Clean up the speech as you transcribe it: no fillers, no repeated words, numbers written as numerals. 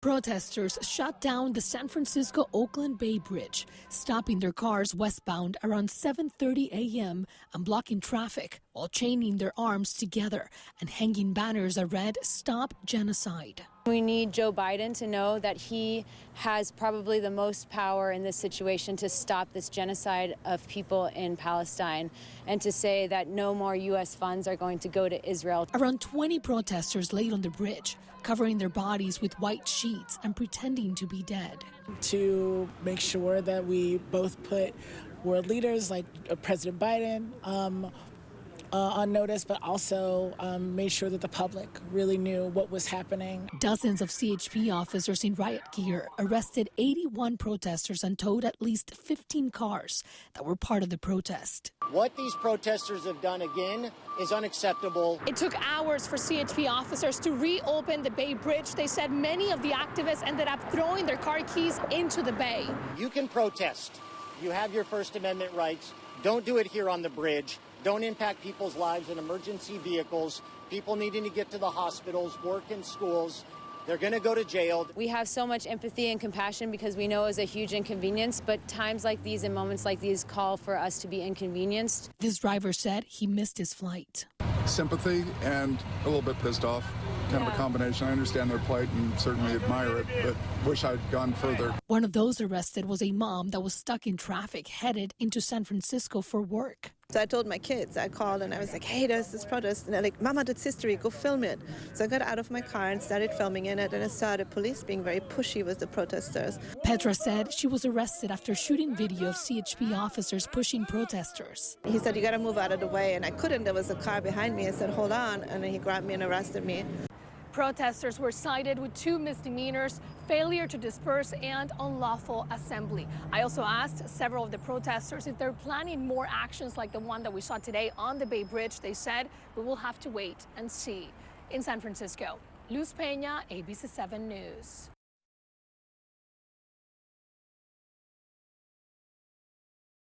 Protesters shut down the San Francisco-Oakland Bay Bridge, stopping their cars westbound around 7:30 a.m. and blocking traffic while chaining their arms together and hanging banners that read, "Stop Genocide." We need Joe Biden to know that he has probably the most power in this situation to stop this genocide of people in Palestine and to say that no more U.S. funds are going to go to Israel. Around 20 protesters laid on the bridge, covering their bodies with white sheets and pretending to be dead. To make sure that we both put world leaders like President Biden on notice, but also made sure that the public really knew what was happening. Dozens of CHP officers in riot gear arrested 81 protesters and towed at least 15 cars that were part of the protest. What these protesters have done again is unacceptable. It took hours for CHP officers to reopen the Bay Bridge. They said many of the activists ended up throwing their car keys into the bay. You can protest. You have your First Amendment rights. Don't do it here on the bridge. Don't impact people's lives in emergency vehicles, people needing to get to the hospitals, work in schools. They're going to go to jail. We have so much empathy and compassion because we know it's a huge inconvenience, but times like these and moments like these call for us to be inconvenienced. This driver said he missed his flight. Sympathy and a little bit pissed off. Kind of a combination. I understand their plight and certainly admire it, but wish I'd gone further. One of those arrested was a mom that was stuck in traffic headed into San Francisco for work. So I told my kids, I called and I was like, hey, there's this protest. And they're like, Mama, that's history, go film it. So I got out of my car and started filming in it, and I saw the police being very pushy with the protesters. Petra said she was arrested after shooting video of CHP officers pushing protesters. He said, you got to move out of the way, and I couldn't. There was a car behind me. I said, hold on, and then he grabbed me and arrested me. Protesters were cited with 2 misdemeanors, failure to disperse and unlawful assembly. I also asked several of the protesters if they're planning more actions like the one that we saw today on the Bay Bridge. They said we will have to wait and see. In San Francisco, Luz Peña, ABC 7 News.